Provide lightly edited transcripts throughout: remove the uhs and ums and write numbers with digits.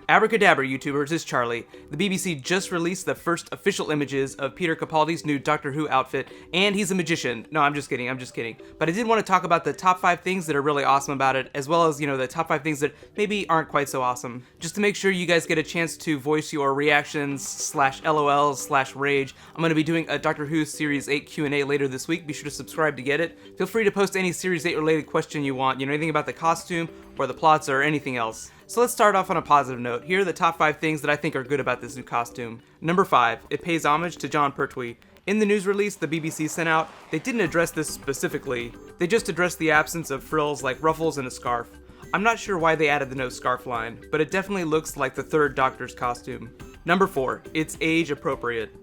Abracadabra YouTubers, it's Charlie. The BBC just released the first official images of Peter Capaldi's new Doctor Who outfit, and he's a magician. No, I'm just kidding. But I did want to talk about the top 5 things that are really awesome about it, as well as, the top 5 things that maybe aren't quite so awesome. Just to make sure you guys get a chance to voice your reactions /LOLs/rage, I'm going to be doing a Doctor Who Series 8 Q&A later this week. Be sure to subscribe to get it. Feel free to post any Series 8 related question you want, anything about the costume, or the plots, or anything else. So let's start off on a positive note. Here are the top 5 things that I think are good about this new costume. Number 5, it pays homage to Jon Pertwee. In the news release the BBC sent out, they didn't address this specifically. They just addressed the absence of frills like ruffles and a scarf. I'm not sure why they added the no scarf line, but it definitely looks like the third Doctor's costume. Number 4, it's age appropriate.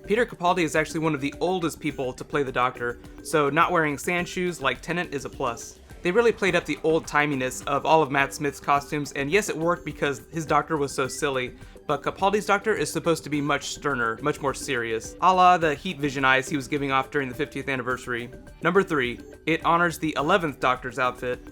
Peter Capaldi is actually one of the oldest people to play the Doctor, so not wearing sand shoes like Tennant is a plus. They really played up the old-timiness of all of Matt Smith's costumes, and yes, it worked because his Doctor was so silly, but Capaldi's Doctor is supposed to be much sterner, much more serious, a la the heat vision eyes he was giving off during the 50th anniversary. Number 3, it honors the 11th Doctor's outfit.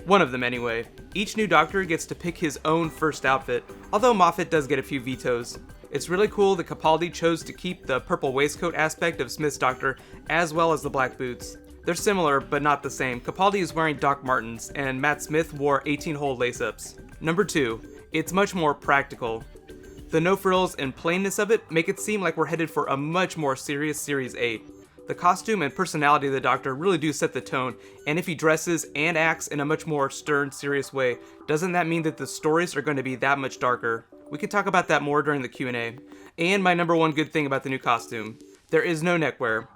One of them anyway. Each new Doctor gets to pick his own first outfit, although Moffat does get a few vetoes. It's really cool that Capaldi chose to keep the purple waistcoat aspect of Smith's Doctor, as well as the black boots. They're similar, but not the same. Capaldi is wearing Doc Martens, and Matt Smith wore 18-hole lace-ups. Number 2, it's much more practical. The no frills and plainness of it make it seem like we're headed for a much more serious Series 8. The costume and personality of the Doctor really do set the tone, and if he dresses and acts in a much more stern, serious way, doesn't that mean that the stories are going to be that much darker? We can talk about that more during the Q&A. And my number 1 good thing about the new costume, there is no neckwear.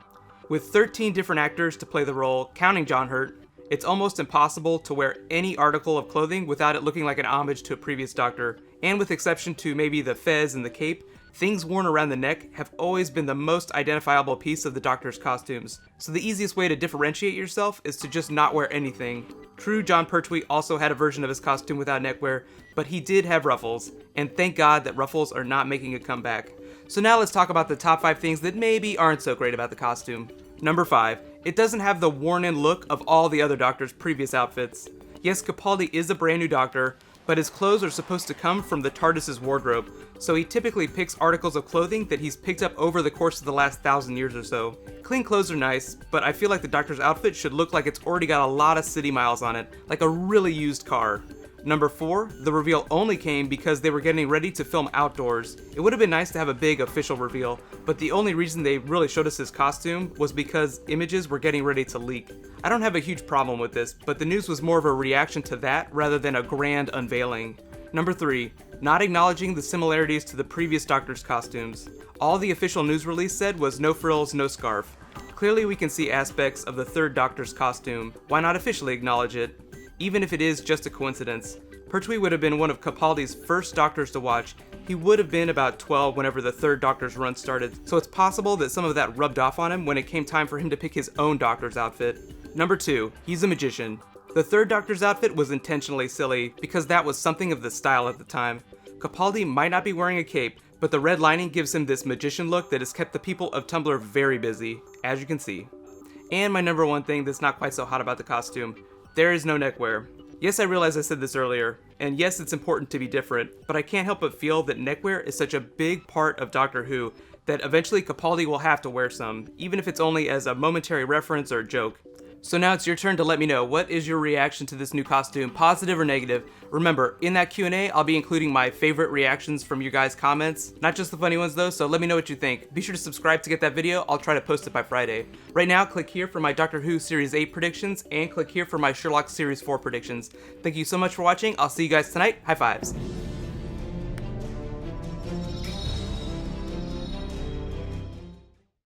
With 13 different actors to play the role, counting John Hurt, it's almost impossible to wear any article of clothing without it looking like an homage to a previous Doctor. And with exception to maybe the fez and the cape, things worn around the neck have always been the most identifiable piece of the Doctor's costumes. So the easiest way to differentiate yourself is to just not wear anything. True, Jon Pertwee also had a version of his costume without neckwear, but he did have ruffles, and thank God that ruffles are not making a comeback. So now let's talk about the top 5 things that maybe aren't so great about the costume. Number 5, it doesn't have the worn-in look of all the other Doctor's previous outfits. Yes, Capaldi is a brand new Doctor, but his clothes are supposed to come from the TARDIS's wardrobe, so he typically picks articles of clothing that he's picked up over the course of the last 1,000 years or so. Clean clothes are nice, but I feel like the Doctor's outfit should look like it's already got a lot of city miles on it, like a really used car. Number 4, the reveal only came because they were getting ready to film outdoors. It would have been nice to have a big official reveal, but the only reason they really showed us his costume was because images were getting ready to leak. I don't have a huge problem with this, but the news was more of a reaction to that rather than a grand unveiling. Number 3, not acknowledging the similarities to the previous Doctor's costumes. All the official news release said was no frills, no scarf. Clearly we can see aspects of the third Doctor's costume. Why not officially acknowledge it? Even if it is just a coincidence. Pertwee would have been one of Capaldi's first Doctors to watch. He would have been about 12 whenever the third Doctor's run started, so it's possible that some of that rubbed off on him when it came time for him to pick his own Doctor's outfit. Number 2, he's a magician. The third Doctor's outfit was intentionally silly because that was something of the style at the time. Capaldi might not be wearing a cape, but the red lining gives him this magician look that has kept the people of Tumblr very busy, as you can see. And my number 1 thing that's not quite so hot about the costume, there is no neckwear. Yes, I realize I said this earlier, and yes, it's important to be different, but I can't help but feel that neckwear is such a big part of Doctor Who that eventually Capaldi will have to wear some, even if it's only as a momentary reference or joke. So now it's your turn to let me know, what is your reaction to this new costume, positive or negative? Remember, in that Q&A, I'll be including my favorite reactions from you guys' comments. Not just the funny ones though, so let me know what you think. Be sure to subscribe to get that video, I'll try to post it by Friday. Right now, click here for my Doctor Who Series 8 predictions, and click here for my Sherlock Series 4 predictions. Thank you so much for watching, I'll see you guys tonight, high fives.